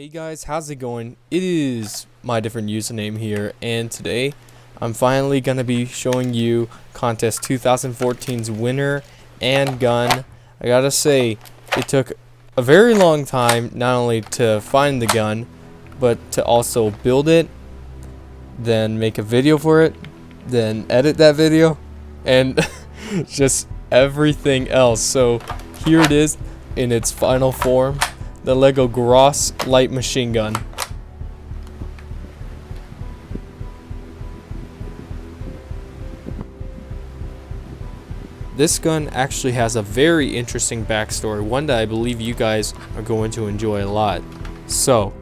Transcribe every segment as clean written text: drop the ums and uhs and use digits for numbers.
Hey guys, how's it going? It is my different username here, and today I'm finally going to be showing you Contest 2014's winner and gun. I gotta say, it took a very long time not only to find the gun, but to also build it, then make a video for it, then edit that video, and just everything else. So here it is in its final form. The Lego Ross light machine gun. This gun actually has a very interesting backstory, one that I believe you guys are going to enjoy a lot. So,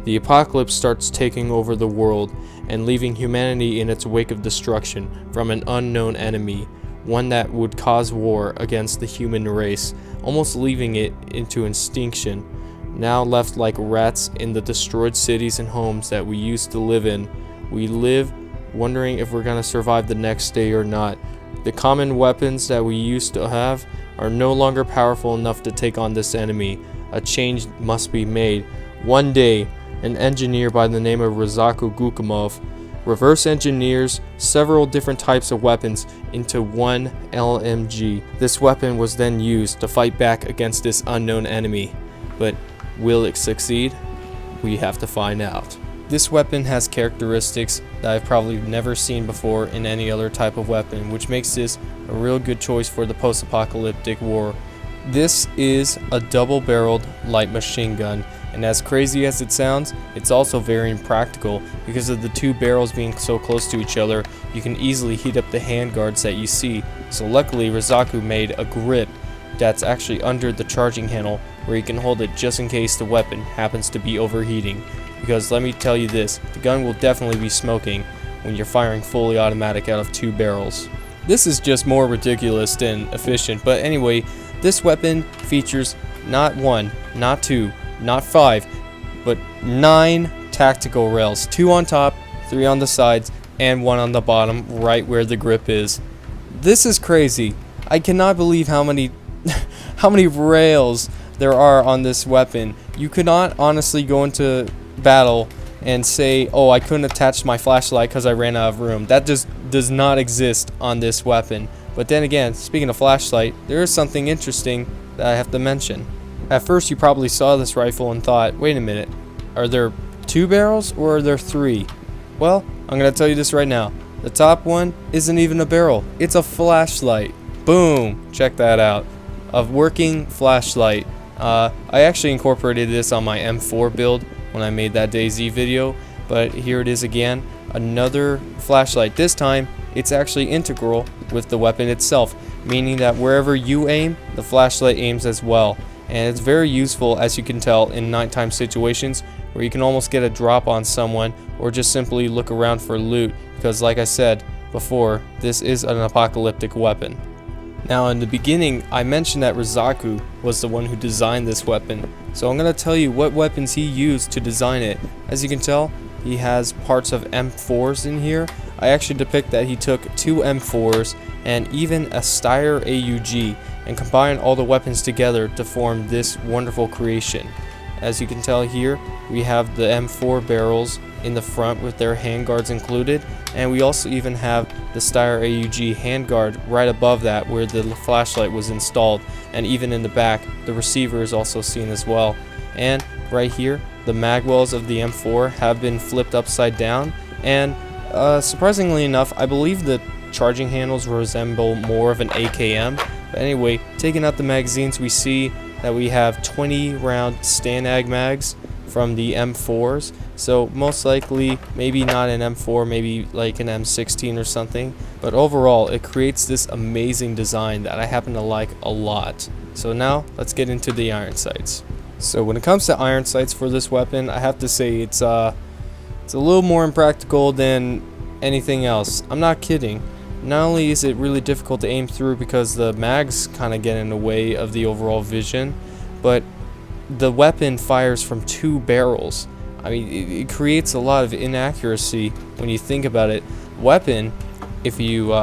the apocalypse starts taking over the world and leaving humanity in its wake of destruction from an unknown enemy, one that would cause war against the human race, almost leaving it into extinction. Now left like rats in the destroyed cities and homes that we used to live in, we live wondering if we're going to survive the next day or not. The common weapons that we used to have are no longer powerful enough to take on this enemy. A change must be made. One day, an engineer by the name of Rozaku Gukumov reverse engineers several different types of weapons into one LMG. This weapon was then used to fight back against this unknown enemy. But will it succeed? We have to find out. This weapon has characteristics that I've probably never seen before in any other type of weapon, which makes this a real good choice for the post-apocalyptic war. This is a double-barreled light machine gun, and as crazy as it sounds, it's also very impractical. Because of the two barrels being so close to each other, you can easily heat up the handguards that you see. So luckily, Rozaku made a grip that's actually under the charging handle, where you can hold it just in case the weapon happens to be overheating. Because let me tell you this, the gun will definitely be smoking when you're firing fully automatic out of two barrels. This is just more ridiculous than efficient, but anyway, this weapon features not one, not two, not five, but 9 tactical rails, 2 on top, 3 on the sides, and 1 on the bottom, right where the grip is. This is crazy. I cannot believe how many rails there are on this weapon. You could not honestly go into battle and say, oh, I couldn't attach my flashlight because I ran out of room. That just does not exist on this weapon. But then again, speaking of flashlight, there is something interesting that I have to mention. At first you probably saw this rifle and thought, wait a minute, are there 2 barrels or are there 3? Well, I'm going to tell you this right now. The top one isn't even a barrel. It's a flashlight. Boom! Check that out. A working flashlight. I actually incorporated this on my M4 build when I made that DayZ video, but here it is again, another flashlight. This time it's actually integral with the weapon itself, meaning that wherever you aim, the flashlight aims as well. And it's very useful, as you can tell, in nighttime situations where you can almost get a drop on someone or just simply look around for loot, because like I said before, this is an apocalyptic weapon. Now in the beginning, I mentioned that Rozaku was the one who designed this weapon, so I'm going to tell you what weapons he used to design it. As you can tell, he has parts of M4s in here. I actually depict that he took 2 M4s and even a Steyr AUG and combined all the weapons together to form this wonderful creation. As you can tell here, we have the M4 barrels in the front with their handguards included, and we also even have the Steyr AUG handguard right above that where the flashlight was installed, and even in the back the receiver is also seen as well. And right here, the mag wells of the M4 have been flipped upside down, and surprisingly enough, I believe the charging handles resemble more of an AKM. But anyway, taking out the magazines, we see that we have 20 round Stanag mags from the M4s, so most likely maybe not an M4, maybe like an M16 or something, but overall it creates this amazing design that I happen to like a lot. So now let's get into the iron sights. So when it comes to iron sights for this weapon, I have to say it's a little more impractical than anything else. I'm not kidding. Not only is it really difficult to aim through because the mags kind of get in the way of the overall vision, but the weapon fires from 2 barrels. I mean, it creates a lot of inaccuracy when you think about it. Weapon, if you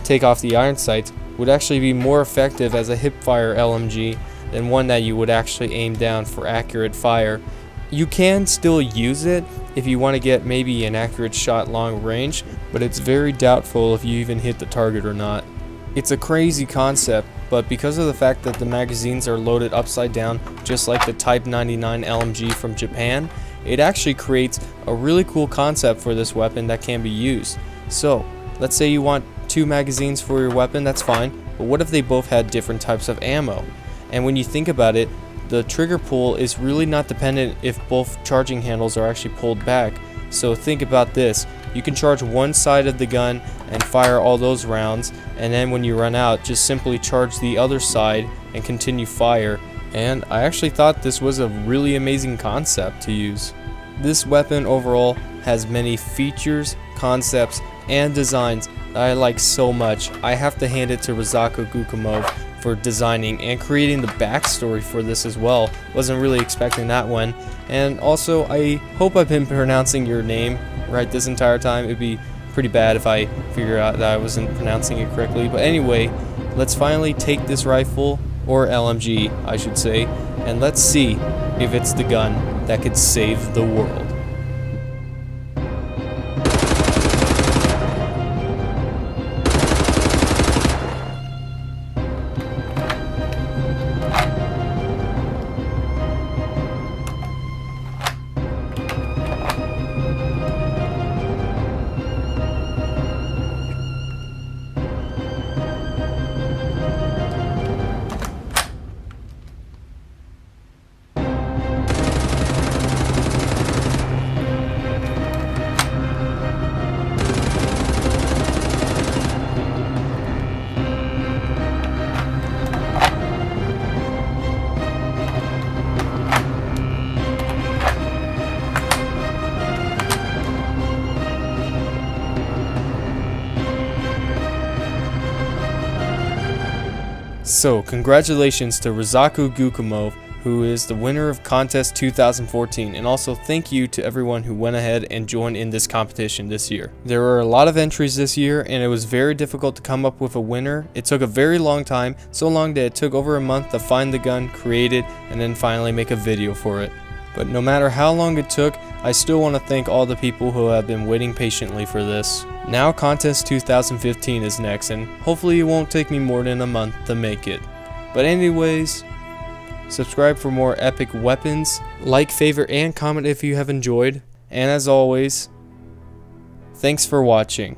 take off the iron sights, would actually be more effective as a hip-fire LMG than one that you would actually aim down for accurate fire. You can still use it if you want to get maybe an accurate shot long range, but it's very doubtful if you even hit the target or not. It's a crazy concept, but because of the fact that the magazines are loaded upside down just like the Type 99 LMG from Japan, it actually creates a really cool concept for this weapon that can be used. So, let's say you want 2 magazines for your weapon, that's fine, but what if they both had different types of ammo? And when you think about it, the trigger pull is really not dependent if both charging handles are actually pulled back. So think about this, you can charge one side of the gun and fire all those rounds, and then when you run out, just simply charge the other side and continue fire. And I actually thought this was a really amazing concept to use. This weapon overall has many features, concepts, and designs that I like so much. I have to hand it to Rosaku Gukumov for designing and creating the backstory for this as well. Wasn't really expecting that one. And also, I hope I've been pronouncing your name right this entire time. It'd be pretty bad if I figure out that I wasn't pronouncing it correctly. But anyway, let's finally take this rifle, or LMG I should say, and let's see if it's the gun that could save the world. So, congratulations to Rosaku Gukumov, who is the winner of Contest 2014, and also thank you to everyone who went ahead and joined in this competition this year. There were a lot of entries this year, and it was very difficult to come up with a winner. It took a very long time, so long that it took over a month to find the gun, create it, and then finally make a video for it. But no matter how long it took, I still want to thank all the people who have been waiting patiently for this. Now Contest 2015 is next, and hopefully it won't take me more than a month to make it. But anyways, subscribe for more epic weapons, like, favorite, and comment if you have enjoyed, and as always, thanks for watching.